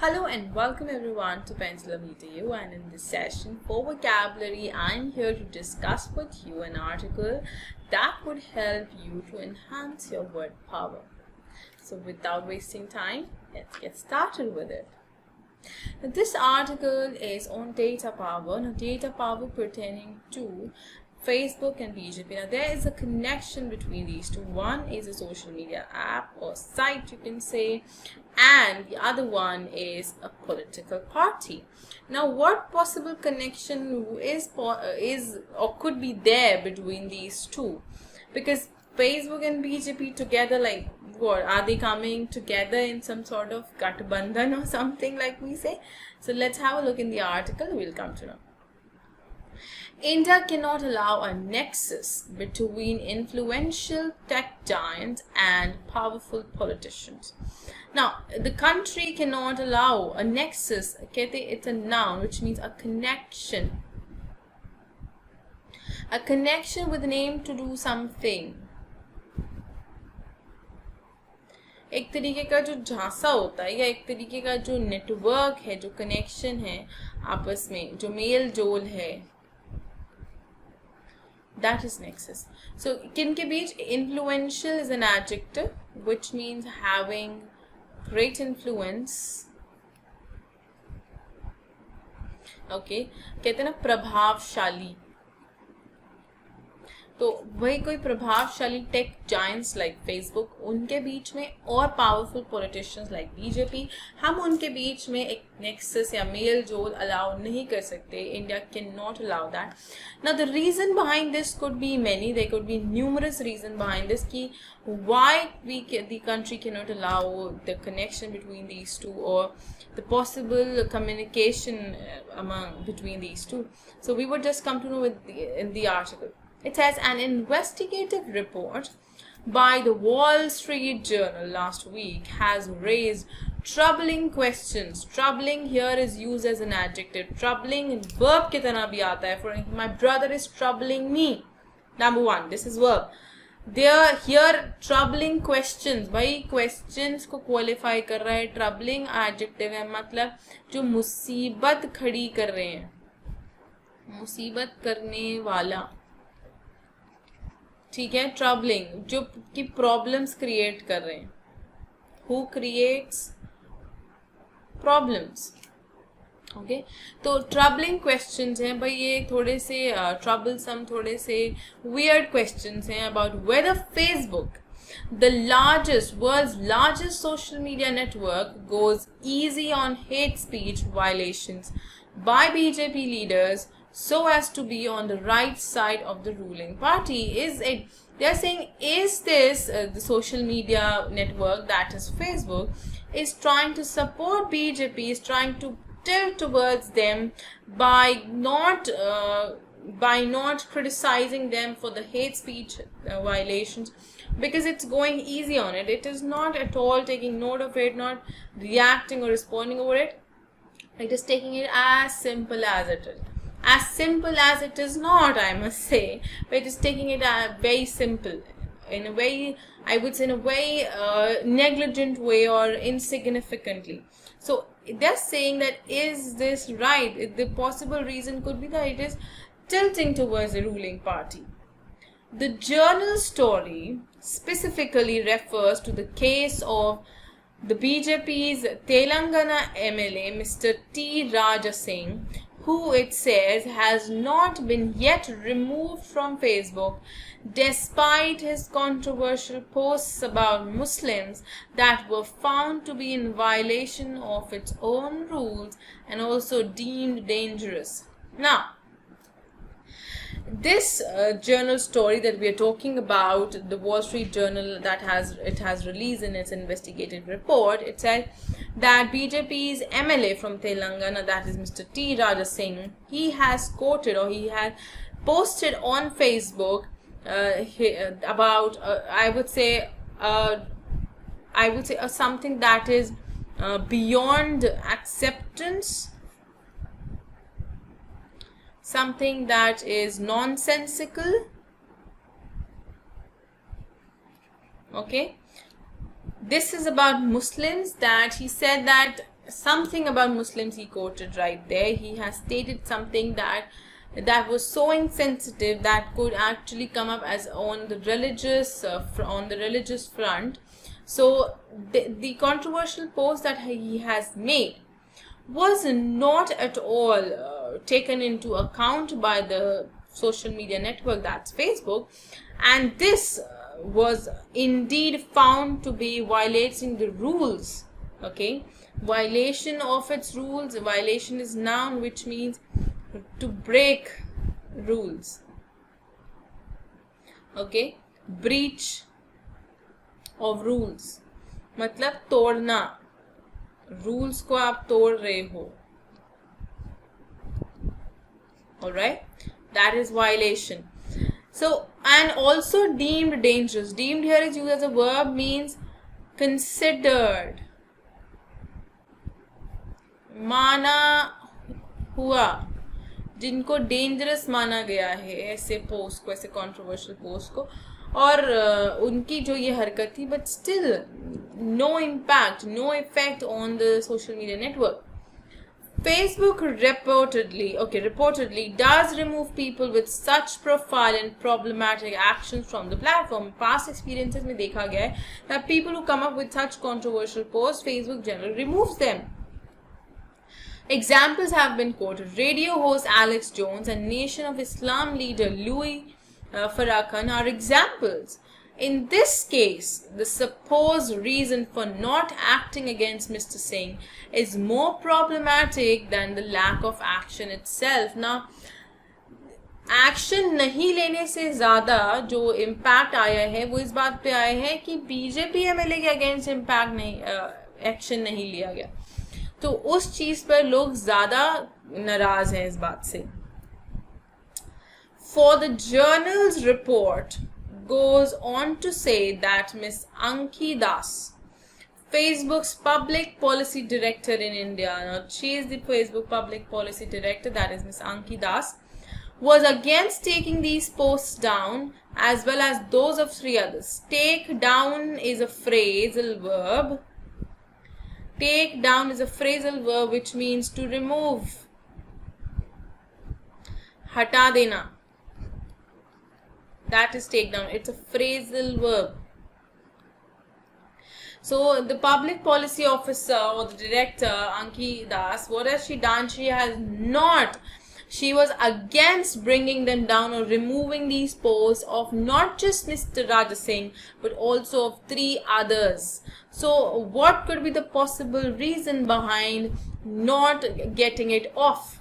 Hello and welcome everyone to PendulumEdu, and in this session for vocabulary I am here to discuss with you an article that would help you to enhance your word power. So without wasting time, let's get started with it. Now, this article is on data power. Now, data power pertaining to Facebook and BJP. Now, there is a connection between these two. One is a social media app or site, you can say, and the other one is a political party. Now, what possible connection is or could be there between these two? Because Facebook and BJP together, like what are they coming together in some sort of Gathbandhan or something, like we say? So let's have a look in the article. We'll come to know. India cannot allow a nexus between influential tech giants and powerful politicians. Now, the country cannot allow a nexus. It's a noun, which means a connection. A connection with an aim to do something. एक तरीके का जो झांसा होता है या एक तरीके का जो नेटवर्क है, जो कनेक्शन है आपस में, जो मेल जोल है, that is nexus. So किन के बीच? Influential is an adjective which means having great influence. Okay, कहते हैं ना प्रभावशाली, तो वही कोई प्रभावशाली टेक जायंट्स लाइक फेसबुक, उनके बीच में और पावरफुल पॉलिटिशियंस लाइक बीजेपी, हम उनके बीच में एक नेक्सस या मेल जोल अलाउ नहीं कर सकते. India can not allow that. Now the reason behind this could be many. There could be numerous reason behind this कि why the country cannot allow the connection between these two or the possible communication between these two. So we would just come to know in the article. It says an investigative report by the Wall Street Journal last week has raised troubling questions. Troubling here is used as an adjective. Troubling verb की तरह भी आता है. For my brother is troubling me. Number one, this is verb. There here troubling questions. भाई questions को qualify कर रहा है. Troubling adjective है, मतलब जो मुसीबत खड़ी कर रहे हैं, मुसीबत करने वाला. ठीक है. ट्रबलिंग जो कि प्रॉब्लम्स क्रिएट कर रहे हैं. Who creates problems. ओके, तो ट्रबलिंग क्वेश्चंस हैं भाई. ये थोड़े से ट्रबलसम, थोड़े से वियर्ड क्वेश्चंस हैं about whether Facebook, the world's largest social media network, goes easy on hate speech violations by BJP leaders so as to be on the right side of the ruling party. They're saying, is this the social media network, that is Facebook, is trying to support BJP, is trying to tilt towards them by not criticizing them for the hate speech violations, because it's going easy on it. It is not at all taking note of it, not reacting or responding over it. It is taking it as simple as it is. As simple as it is not, I must say, but it is taking it very simple, in a way, I would say in a very negligent way or insignificantly. So they're saying that, is this right? The possible reason could be that it is tilting towards the ruling party. The journal story specifically refers to the case of the BJP's Telangana MLA, Mr. T. Raja Singh, who it says has not been yet removed from Facebook despite his controversial posts about Muslims that were found to be in violation of its own rules and also deemed dangerous. Now, this journal story that we are talking about, the Wall Street Journal that has released in its investigative report, it said that BJP's MLA from Telangana, that is Mr. T. Raja Singh, he has quoted or he has posted on Facebook about I would say something that is beyond acceptance, something that is nonsensical. Okay, this is about Muslims, that he said that something about Muslims he quoted right there. He has stated something that was so insensitive that could actually come up as on the religious front. So the controversial post that he has made was not at all taken into account by the social media network, that's Facebook, and this was indeed found to be violating the rules. Okay, violation of its rules. Violation is noun, which means to break rules. Okay, breach of rules मतलब तोड़ना, rules को आप तोड़ रहे हो. Alright, that is violation. So, and also deemed dangerous. Deemed here is used as a verb, means considered. माना हुआ, जिनको डेंजरस माना गया है ऐसे पोस्ट को, ऐसे कंट्रोवर्शियल पोस्ट को, और उनकी जो ये हरकत थी, but still no impact, no effect on the social media network. Facebook reportedly does remove people with such profile and problematic actions from the platform. Past experiences में देखा गया है that people who come up with such controversial posts, Facebook generally removes them. Examples have been quoted. Radio host Alex Jones and Nation of Islam leader Louis Farrakhan are examples. In this case, the supposed reason for not acting against Mr. Singh is more problematic than the lack of action itself. Now, action नहीं लेने से ज़्यादा जो impact आया है वो इस बात पे आया है कि बीजेपी एमएलए के अगेंस्ट इम्पैक्ट नहीं, एक्शन नहीं लिया गया, तो उस चीज़ पर लोग ज़्यादा नाराज़ हैं इस बात से. For the journal's report goes on to say that Miss Anki Das, Facebook's public policy director in India, now she is the Facebook public policy director, that is Miss Anki Das, was against taking these posts down as well as those of 3 others. Take down is a phrasal verb. Take down is a phrasal verb which means to remove. Hata dena. That is take down. It's a phrasal verb. So the public policy officer or the director, Anki Das, what has she done? She was against bringing them down or removing these posts of not just Mr. Raja Singh but also of 3 others. So what could be the possible reason behind not getting it off?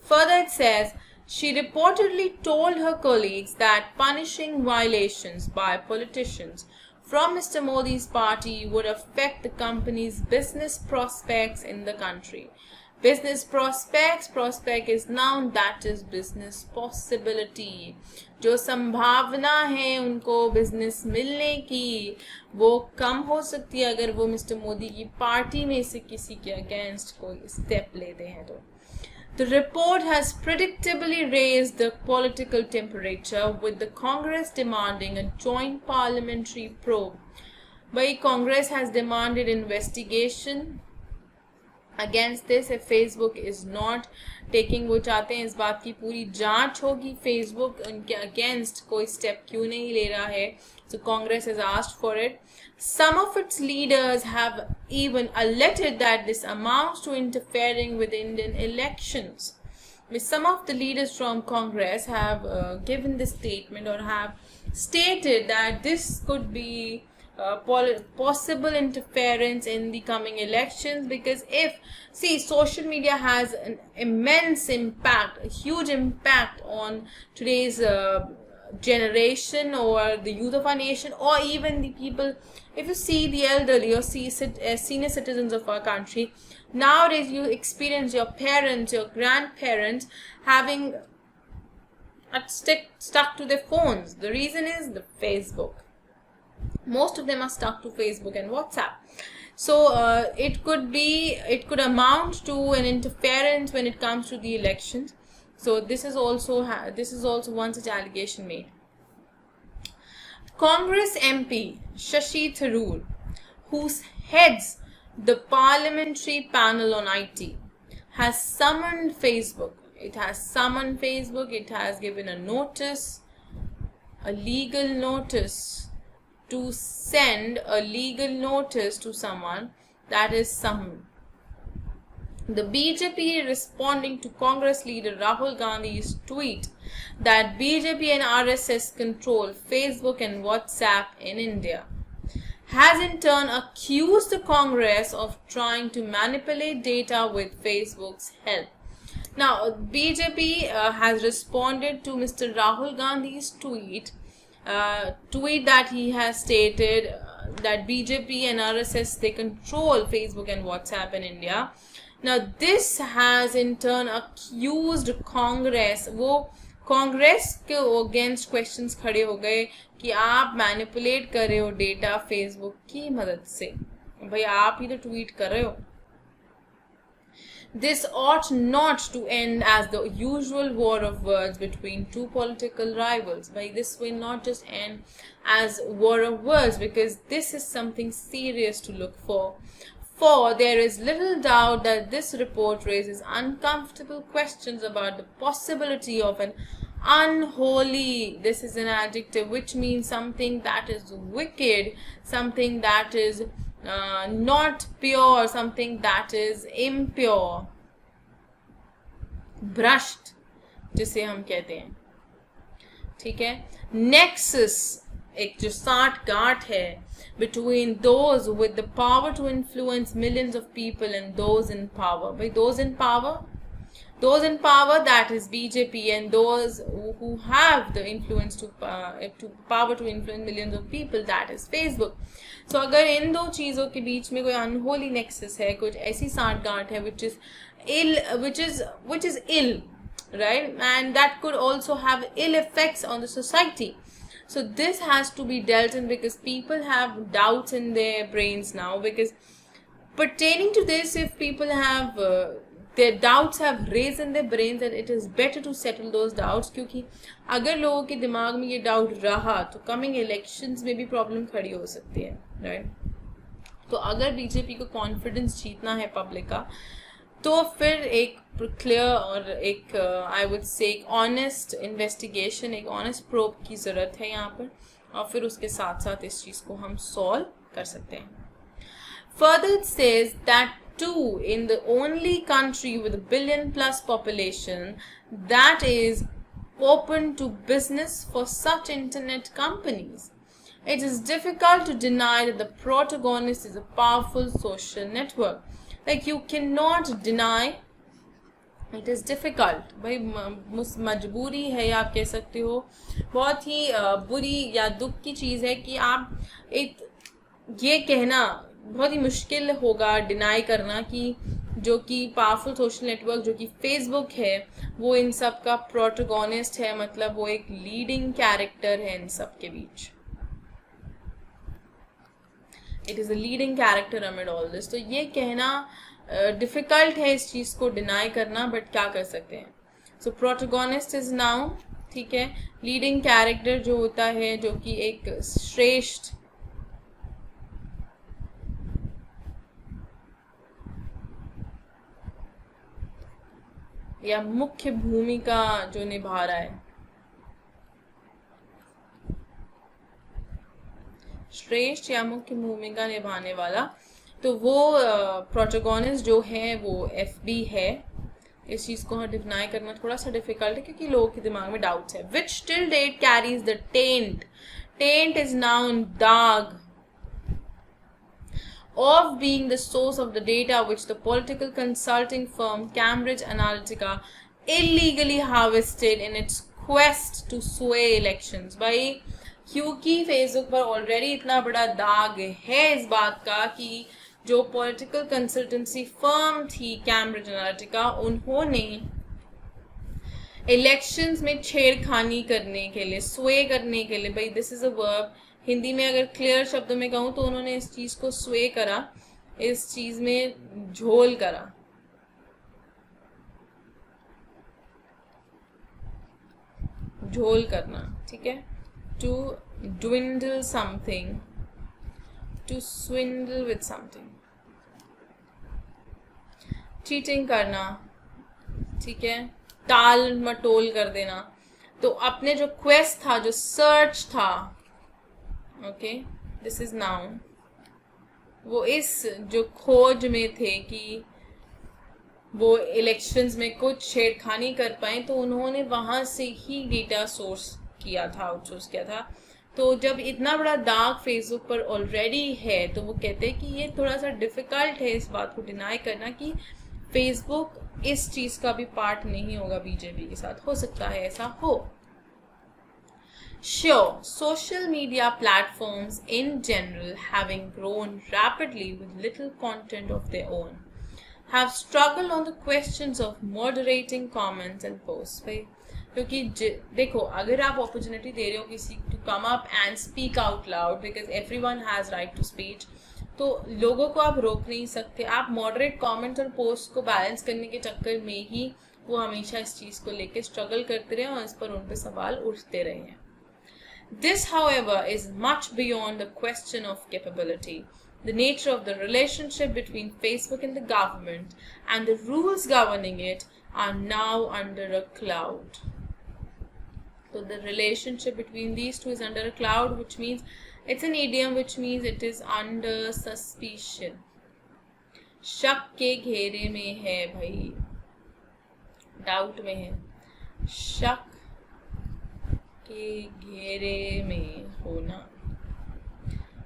Further it says, she reportedly told her colleagues that punishing violations by politicians from Mr. Modi's party would affect the company's business prospects in the country. Business prospects, prospect is noun, that is business possibility. जो संभावना है उनको business मिलने की वो कम हो सकती है अगर वो मिस्टर मोदी की पार्टी में से किसी के अगेंस्ट कोई स्टेप लेते हैं तो. The report has predictably raised the political temperature, with the Congress demanding a joint parliamentary probe. But Congress has demanded investigation against this if Facebook is not taking, वो चाहते हैं इस बात की पूरी जांच होगी Facebook उनके against कोई step क्यों नहीं ले रहा है. So Congress has asked for it. Some of its leaders have even alleged that this amounts to interfering with Indian elections. Some of the leaders from Congress have given this statement or have stated that this could be possible interference in the coming elections, because social media has an immense impact, a huge impact on today's generation or the youth of our nation, or even the people. If you see the elderly or senior citizens of our country, nowadays you experience your parents, your grandparents having stuck to their phones. The reason is the Facebook. Most of them are stuck to Facebook and WhatsApp. So it could amount to an interference when it comes to the elections. So this is also one such allegation made. Congress MP Shashi Tharoor, who heads The parliamentary panel on IT has summoned Facebook. It has summoned Facebook. It has given a notice, a legal notice, to send a legal notice to someone, that is summoned. The BJP responding to Congress leader Rahul Gandhi's tweet that BJP and RSS control Facebook and WhatsApp in India, has in turn accused the Congress of trying to manipulate data with Facebook's help. Now, BJP has responded to Mr. Rahul Gandhi's tweet that he has stated that BJP and RSS, they control Facebook and WhatsApp in India. Now, this has in turn accused Congress. वो कांग्रेस के against questions खड़े हो गए कि आप manipulate कर रहे हो डेटा फेसबुक की मदद से. भाई आप ही तो ट्वीट कर रहे हो. This ought not to end as the usual war of words between two political rivals. But this will not just end as war of words, because this is something serious to look for. For there is little doubt that this report raises uncomfortable questions about the possibility of an unholy, this is an adjective which means something that is wicked, something that is not pure, something that is impure, brushed जिसे हम कहते हैं. ठीक है. Nexus एक जो साठ गांठ है between those with the power to influence millions of people and those in power. By those in power, that is BJP, and those who have the influence to power to influence millions of people, that is Facebook. So अगर इन दो चीज़ों के बीच में कोई unholy nexus है, कुछ ऐसी सांठगांठ है which is ill, right, and that could also have ill effects on the society. So this has to be dealt in, because people have doubts in their brains now, because pertaining to this, if people have their doubts have raised in their brains, that it is better to settle those doubts, क्योंकि अगर लोगों के दिमाग में ये doubt रहा तो coming elections में भी प्रॉब्लम खड़ी हो सकती है, राइट. तो अगर बीजेपी को कॉन्फिडेंस जीतना है पब्लिक का, तो फिर एक क्लियर और एक आई वुड से एक ऑनेस्ट इन्वेस्टिगेशन, एक ऑनेस्ट प्रोब की ज़रूरत है यहाँ पर, और फिर उसके साथ साथ इस चीज़ को हम सॉल्व कर सकते हैं. Further it says that too, in the only country with a billion-plus population that is open to business for such internet companies, it is difficult to deny that the protagonist is a powerful social network. Like, you cannot deny, it is difficult. भाई मजबूरी है, या आप कह सकते हो बहुत ही बुरी या दुख की चीज़ है कि आप एक ये कहना बहुत ही मुश्किल होगा डिनाई करना कि जो कि पावरफुल सोशल नेटवर्क जो कि फेसबुक है वो इन सब का प्रोटोगोनिस्ट है, मतलब वो एक लीडिंग कैरेक्टर है इन सब के बीच. It is a leading character amid all this. तो ये कहना डिफ़िकल्ट है इस चीज़ को डिनाई करना, बट क्या कर सकते हैं. सो प्रोटोगोनिस्ट इज नाउ, ठीक है, लीडिंग कैरेक्टर जो होता है, जो कि एक श्रेष्ठ या मुख्य भूमिका जो निभा रहा है, श्रेष्ठ या मुख्य भूमिका निभाने वाला, तो वो प्रोटोगोनिस्ट जो है वो FB है. इस चीज़ को डिफाइन करना थोड़ा सा डिफिकल्ट है क्योंकि लोगों के दिमाग में डाउट्स है. Which till date carries the taint is known दाग of being the source of the data which the political consulting firm Cambridge Analytica illegally harvested in its quest to sway elections. भाई क्योंकि Facebook पर already इतना बड़ा दाग है इस बात का कि जो पॉलिटिकल कंसल्टेंसी फर्म थी कैम्ब्रिज एनालिटिका, उन्होंने इलेक्शंस में छेड़खानी करने के लिए, स्वे करने के लिए, भाई this is a verb, Hindi में अगर क्लियर शब्दों में कहूँ तो उन्होंने इस चीज़ को स्वे करा, इस चीज़ में झोल करा. झोल करना, ठीक है. To dwindle something, to swindle with something. Cheating करना, ठीक है, टाल मटोल कर देना। तो अपने जो क्वेस्ट था, जो सर्च था, ओके, दिस इज नाउन, वो इस जो खोज में थे कि वो इलेक्शंस में कुछ छेड़खानी कर पाए, तो उन्होंने वहां से ही डेटा सोर्स किया था, आउटसोर्स किया था। तो जब इतना बड़ा दाग फेसबुक पर ऑलरेडी है, तो वो कहते हैं कि ये थोड़ा सा डिफिकल्ट है इस बात को डिनाई करना कि फेसबुक इस चीज का भी पार्ट नहीं होगा बीजेपी के साथ। हो सकता है ऐसा हो। Sure, social media platforms in general, having grown rapidly with little content of their own, have struggled on the questions of moderating comments and posts. क्योंकि देखो, अगर आप अपॉर्चुनिटी दे रहे हो किसी to come up and speak out loud, because everyone has right to speech, तो लोगों को आप रोक नहीं सकते। आप मॉडरेट कमेंट्स और पोस्ट को बैलेंस करने के चक्कर में ही वो हमेशा इस चीज को लेके स्ट्रगल करते रहे और इस पर उन पे सवाल उठते रहे हैं। This, however, is much beyond the question of capability. The nature of the relationship between Facebook and the government and the rules governing it are now under a cloud. So the relationship between these two is under a cloud, which means it's an idiom, which means it is under suspicion. शक के घेरे में है भाई, doubt में है, शक के घेरे में होना।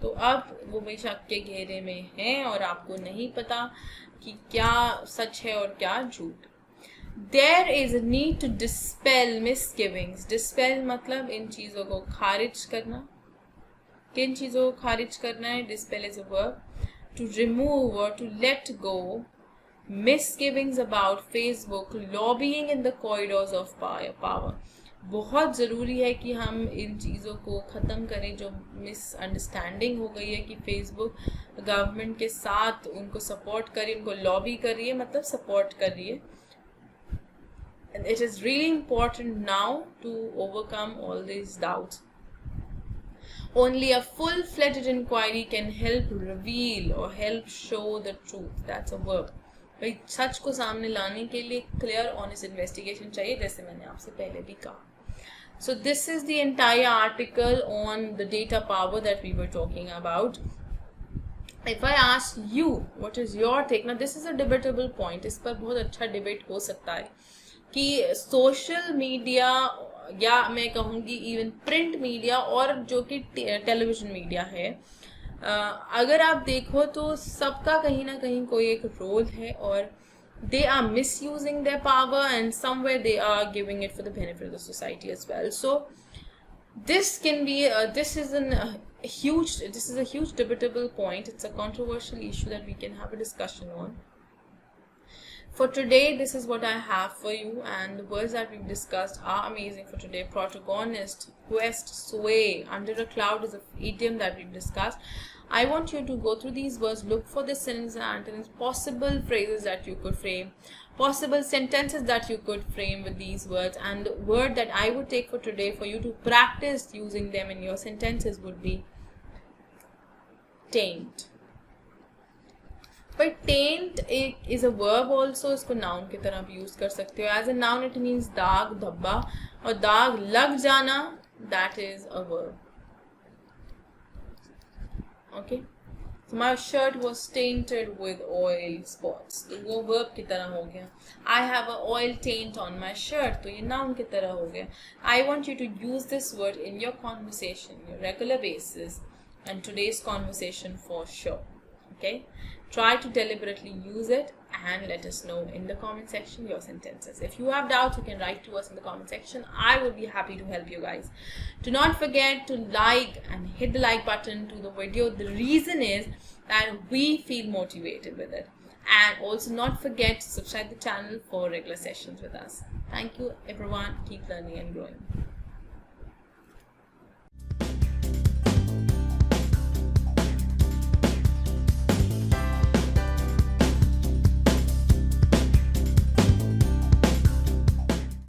तो अब वो भाई शक के घेरे में है और आपको नहीं पता कि क्या सच है और क्या झूठ। There is a need to dispel misgivings. Dispel मतलब इन चीजों को खारिज करना। किन चीजों को खारिज करना है? Dispel is a verb. To remove or to let go misgivings about Facebook lobbying in the corridors of power. बहुत ज़रूरी है कि हम इन चीज़ों को ख़त्म करें, जो मिसअंडरस्टैंडिंग हो गई है कि फेसबुक गवर्नमेंट के साथ उनको सपोर्ट कर रही है, उनको लॉबी कर रही है, मतलब सपोर्ट कर रही है। It is really important now to overcome all these doubts. Only a full-fledged inquiry can help reveal or help show the truth. That's a verb. भाई सच को सामने लाने के लिए क्लियर ऑनेस्ट इन्वेस्टिगेशन चाहिए, जैसे मैंने आपसे पहले भी कहा। So this is the entire article on the data power that we were talking about. If I ask you, what is your take? Now this is a debatable point. इस पर बहुत अच्छा डिबेट हो सकता है कि सोशल मीडिया या मैं कहूँगी इवन प्रिंट मीडिया और जो कि टेलीविजन मीडिया है, अगर आप देखो तो सबका कहीं ना कहीं कोई एक रोल है और they are misusing their power and somewhere they are giving it for the benefit of the society as well. So this can be this is a huge debatable point. It's a controversial issue that we can have a discussion on. For today, this is what I have for you, and the words that we've discussed are amazing for today. Protagonist, quest, sway, under a cloud is an idiom that we've discussed. I want you to go through these words, look for the synonyms and antonyms, possible phrases that you could frame, possible sentences that you could frame with these words, and the word that I would take for today for you to practice using them in your sentences would be taint. But taint is a verb also. इसको noun की तरह भी use कर सकते हो. As a noun it means दाग, धब्बा, और दाग लग जाना, that is a verb. Okay, so my shirt was tainted with oil spots. तो वो verb की तरह हो गया. I have a oil taint on my shirt. तो ये noun की तरह हो गया. I want you to use this word in your conversation, your regular basis, and today's conversation for sure. Okay, try to deliberately use it and let us know in the comment section your sentences. If you have doubts, you can write to us in the comment section. I will be happy to help you guys. Do not forget to like and hit the like button to the video. The reason is that we feel motivated with it. And also not forget to subscribe to the channel for regular sessions with us. Thank you everyone. Keep learning and growing.